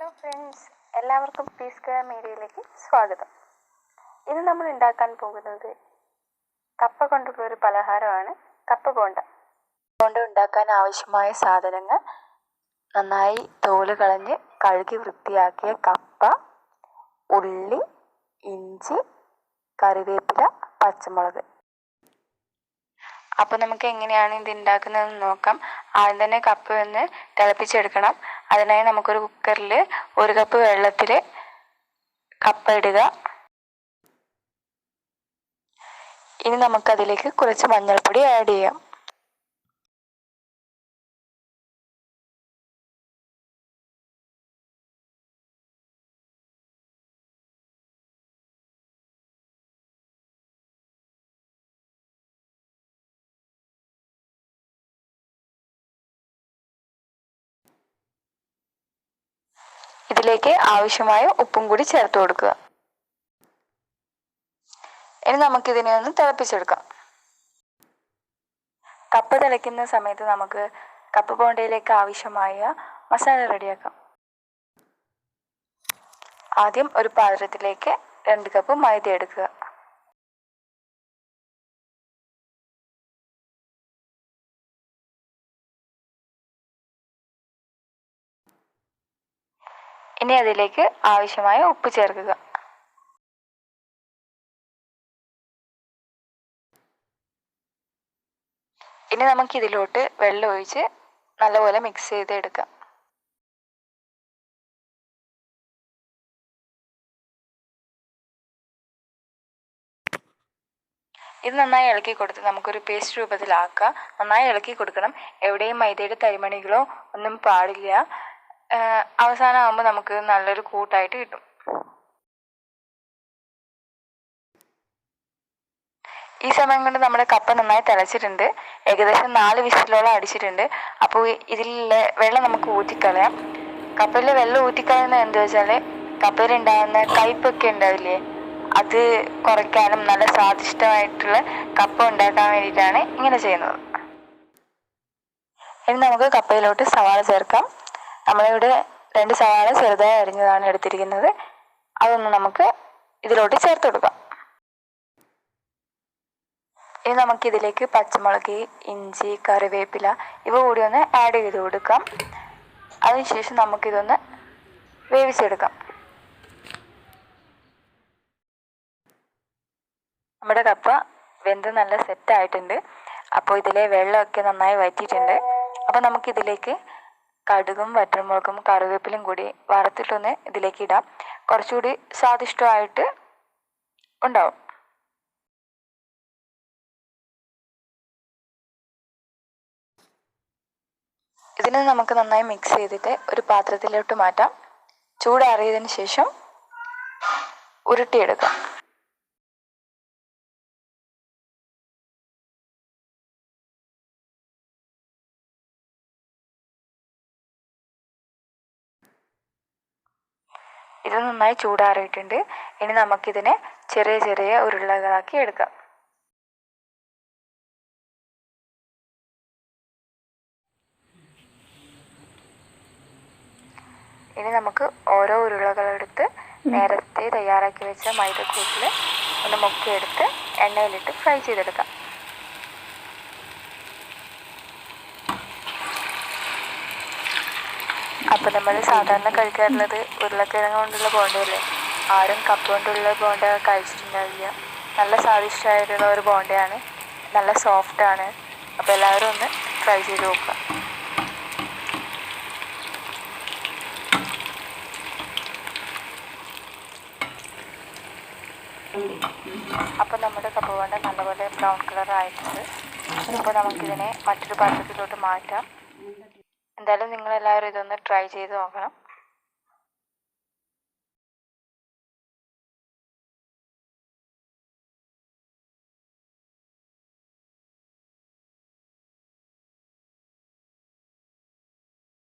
Hello friends, എല്ലാവർക്കും P square മീഡിയയിലേക്ക് സ്വാഗതം. ഇന്ന് നമ്മൾ ഉണ്ടാക്കാൻ പോകുന്നത് കപ്പ കൊണ്ടുള്ള ഒരു പലഹാരമാണ് കപ്പ ബോണ്ട. ബോണ്ട ഉണ്ടാക്കാൻ ആവശ്യമായ സാധനങ്ങൾ: നന്നായി തോല് കളഞ്ഞ് കഴുകി വൃത്തിയാക്കിയ കപ്പ, ഉള്ളി, ഇഞ്ചി, കറിവേപ്പില, പച്ചമുളക്. അപ്പോൾ നമുക്ക് എങ്ങനെയാണ് ഇത് ഉണ്ടാക്കുന്നതെന്ന് നോക്കാം. ആദ്യം തന്നെ കപ്പ ഒന്ന് തിളപ്പിച്ചെടുക്കണം. അതിനായി നമുക്കൊരു കുക്കറിൽ 1 കപ്പ് വെള്ളത്തിൽ കപ്പ ഇടുക. ഇനി നമുക്കതിലേക്ക് കുറച്ച് മഞ്ഞൾപ്പൊടി ആഡ് ചെയ്യാം. ഇതിലേക്ക് ആവശ്യമായ ഉപ്പും കൂടി ചേർത്ത് കൊടുക്കുക. ഇനി നമുക്കിതിനെ ഒന്ന് തിളപ്പിച്ചെടുക്കാം. കപ്പ തിളയ്ക്കുന്ന സമയത്ത് നമുക്ക് കപ്പ ബോണ്ടയിലേക്ക് ആവശ്യമായ മസാല റെഡിയാക്കാം. ആദ്യം ഒരു പാത്രത്തിലേക്ക് 2 കപ്പ് മൈദ എടുക്കുക. ഇനി അതിലേക്ക് ആവശ്യമായ ഉപ്പ് ചേർക്കുക. ഇനി നമുക്കിതിലോട്ട് വെള്ളം ഒഴിച്ച് നല്ലപോലെ മിക്സ് ചെയ്തെടുക്കാം. ഇത് നന്നായി ഇളക്കി കൊടുത്ത് നമുക്കൊരു പേസ്റ്റ് രൂപത്തിലാക്കാം. നന്നായി ഇളക്കി കൊടുക്കണം. എവിടെയും മൈദയുടെ തരിമണികളോ ഒന്നും പാടില്ല. അവസാനമാകുമ്പോൾ നമുക്ക് നല്ലൊരു കൂട്ടായിട്ട് കിട്ടും. ഈ സമയം കൊണ്ട് നമ്മുടെ കപ്പ നന്നായി തിളച്ചിട്ടുണ്ട്. ഏകദേശം 4 വിസിലോളം അടിച്ചിട്ടുണ്ട്. അപ്പോൾ ഇതിലുള്ള വെള്ളം നമുക്ക് ഊറ്റിക്കളയാം. കപ്പയിൽ വെള്ളം ഊറ്റിക്കളയുന്നത് എന്താ വെച്ചാൽ കപ്പയിലുണ്ടാകുന്ന കയ്പൊക്കെ ഉണ്ടാവില്ലേ, അത് കുറയ്ക്കാനും നല്ല സ്വാദിഷ്ടമായിട്ടുള്ള കപ്പ ഉണ്ടാക്കാൻ വേണ്ടിയിട്ടാണ് ഇങ്ങനെ ചെയ്യുന്നത്. ഇനി നമുക്ക് കപ്പയിലോട്ട് സവാള ചേർക്കാം. നമ്മളിവിടെ 2 സവാള ചെറുതായി അരിഞ്ഞതാണ് എടുത്തിരിക്കുന്നത്. അതൊന്ന് നമുക്ക് ഇതിലോട്ട് ചേർത്ത് കൊടുക്കാം. ഇനി നമുക്കിതിലേക്ക് പച്ചമുളക്, ഇഞ്ചി, കറിവേപ്പില ഇവ കൂടി ഒന്ന് ആഡ് ചെയ്ത് കൊടുക്കാം. അതിനുശേഷം നമുക്കിതൊന്ന് വേവിച്ചെടുക്കാം. നമ്മുടെ കപ്പ വെന്ത് നല്ല സെറ്റായിട്ടുണ്ട്. അപ്പോൾ ഇതിലെ വെള്ളമൊക്കെ നന്നായി വറ്റിയിട്ടുണ്ട്. അപ്പോൾ നമുക്കിതിലേക്ക് കടുകും വറ്റൽമുളകും കറിവേപ്പിലും കൂടി വറുത്തിട്ടൊന്ന് ഇതിലേക്ക് ഇടാം. കുറച്ചുകൂടി സ്വാദിഷ്ടമായിട്ട് ഉണ്ടാവും. ഇതിനെ നമുക്ക് നന്നായി മിക്സ് ചെയ്തിട്ട് ഒരു പാത്രത്തിലോട്ട് മാറ്റാം. ചൂടാറിയതിന് ശേഷം ഉരുട്ടിയെടുക്കാം. ഇത് നന്നായി ചൂടാറിയിട്ടുണ്ട്. ഇനി നമുക്കിതിനെ ചെറിയ ചെറിയ ഉരുളകളാക്കി എടുക്കാം. ഇനി നമുക്ക് ഓരോ ഉരുളകളെടുത്ത് നേരത്തെ തയ്യാറാക്കി വെച്ച മൈദക്കൂട്ടിൽ ഒന്ന് മുക്കിയെടുത്ത് എണ്ണയിലിട്ട് ഫ്രൈ ചെയ്തെടുക്കാം. അപ്പം നമ്മൾ സാധാരണ കഴിക്കാറുള്ളത് ഉരുളക്കിഴങ്ങ് കൊണ്ടുള്ള ബോണ്ടയല്ലേ. ആരും കപ്പ കൊണ്ടുള്ള ബോണ്ട കഴിച്ചിട്ടുണ്ടാവില്ല. നല്ല സ്വാദിഷ്ടമായിട്ടുള്ള ഒരു ബോണ്ടയാണ്. നല്ല സോഫ്റ്റാണ്. അപ്പോൾ എല്ലാവരും ഒന്ന് ട്രൈ ചെയ്ത് നോക്കുക. അപ്പോൾ നമ്മുടെ കപ്പ ബോണ്ട നല്ലപോലെ ബ്രൗൺ കളർ ആയിട്ടുണ്ട്. അപ്പോൾ നമുക്കിതിനെ മറ്റൊരു പാത്രത്തിലോട്ട് മാറ്റാം. എന്തായാലും നിങ്ങളെല്ലാവരും ഇതൊന്ന് ട്രൈ ചെയ്ത് നോക്കണം.